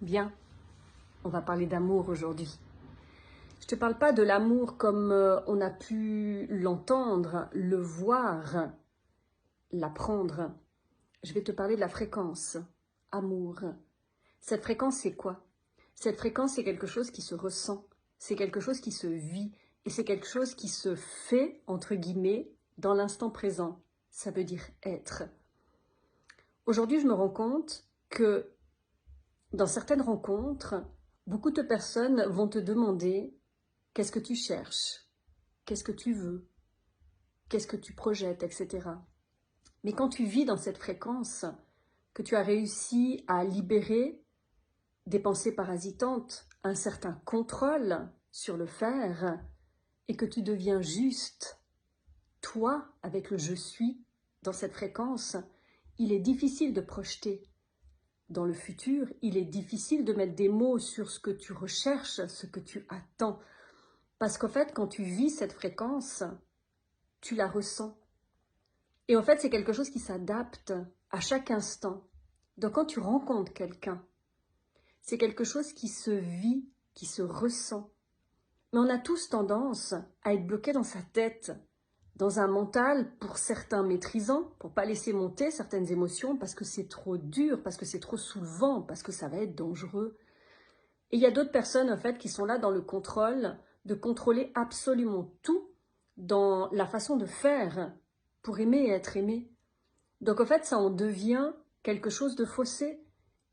Bien, on va parler d'amour aujourd'hui. Je te parle pas de l'amour comme on a pu l'entendre, le voir, l'apprendre. Je vais te parler de la fréquence, amour. Cette fréquence, c'est quoi? Cette fréquence, c'est quelque chose qui se ressent, c'est quelque chose qui se vit, et c'est quelque chose qui se fait, entre guillemets, dans l'instant présent. Ça veut dire être. Aujourd'hui, je me rends compte que dans certaines rencontres, beaucoup de personnes vont te demander qu'est-ce que tu cherches, qu'est-ce que tu veux, qu'est-ce que tu projettes, etc. Mais quand tu vis dans cette fréquence, que tu as réussi à libérer des pensées parasitantes, un certain contrôle sur le faire, et que tu deviens juste, toi, avec le « je suis », dans cette fréquence, il est difficile de projeter. Dans le futur, il est difficile de mettre des mots sur ce que tu recherches, ce que tu attends. Parce qu'en fait, quand tu vis cette fréquence, tu la ressens. Et en fait, c'est quelque chose qui s'adapte à chaque instant. Donc quand tu rencontres quelqu'un, c'est quelque chose qui se vit, qui se ressent. Mais on a tous tendance à être bloqué dans sa tête, dans un mental, pour certains maîtrisant, pour pas laisser monter certaines émotions, parce que c'est trop dur, parce que c'est trop soulevant, parce que ça va être dangereux. Et il y a d'autres personnes, en fait, qui sont là dans le contrôle, de contrôler absolument tout dans la façon de faire pour aimer et être aimé. Donc, en fait, ça en devient quelque chose de faussé,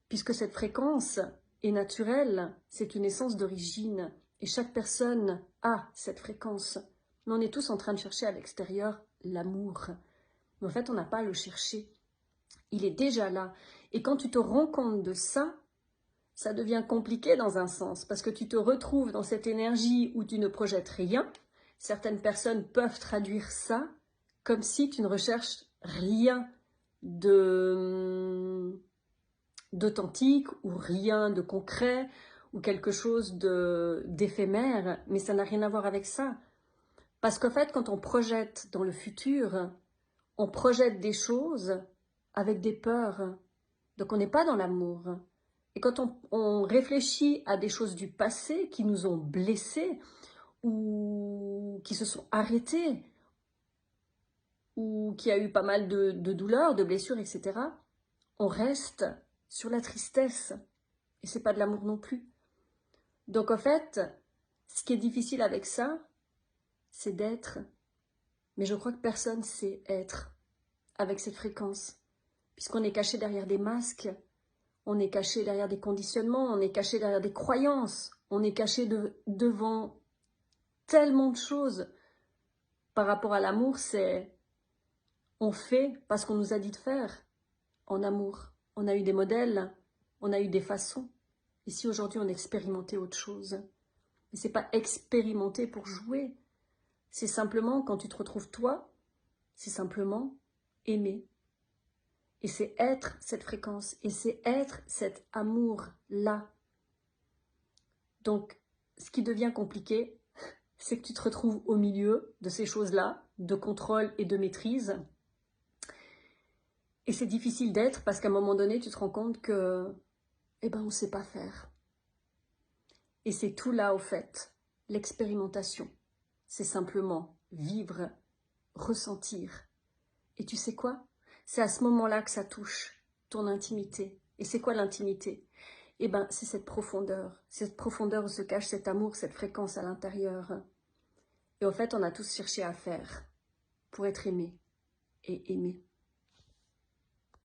puisque cette fréquence est naturelle, c'est une essence d'origine, et chaque personne a cette fréquence. Mais on est tous en train de chercher à l'extérieur l'amour. Mais en fait, on n'a pas à le chercher. Il est déjà là. Et quand tu te rends compte de ça, ça devient compliqué dans un sens, parce que tu te retrouves dans cette énergie où tu ne projettes rien. Certaines personnes peuvent traduire ça comme si tu ne recherches rien d'authentique ou rien de concret ou quelque chose d'éphémère, mais ça n'a rien à voir avec ça. Parce qu'en fait, quand on projette dans le futur, on projette des choses avec des peurs. Donc on n'est pas dans l'amour. Et quand on réfléchit à des choses du passé qui nous ont blessés ou qui se sont arrêtées ou qui a eu pas mal de douleurs, de blessures, etc., on reste sur la tristesse. Et c'est pas de l'amour non plus. Donc en fait, ce qui est difficile avec ça, c'est d'être. Mais je crois que personne sait être avec cette fréquence. Puisqu'on est caché derrière des masques, on est caché derrière des conditionnements, on est caché derrière des croyances, on est caché devant tellement de choses. Par rapport à l'amour, c'est on fait parce qu'on nous a dit de faire en amour. On a eu des modèles, on a eu des façons. Et si aujourd'hui on expérimentait autre chose, mais c'est pas expérimenter pour jouer, c'est simplement quand tu te retrouves toi, c'est simplement aimer. Et c'est être cette fréquence, et c'est être cet amour-là. Donc, ce qui devient compliqué, c'est que tu te retrouves au milieu de ces choses-là, de contrôle et de maîtrise. Et c'est difficile d'être parce qu'à un moment donné, tu te rends compte que, on ne sait pas faire. Et c'est tout là, au fait, l'expérimentation. C'est simplement vivre, ressentir. Et tu sais quoi? C'est à ce moment-là que ça touche ton intimité. Et c'est quoi l'intimité? C'est cette profondeur. Cette profondeur où se cache cet amour, cette fréquence à l'intérieur. Et en fait, on a tous cherché à faire pour être aimé et aimer.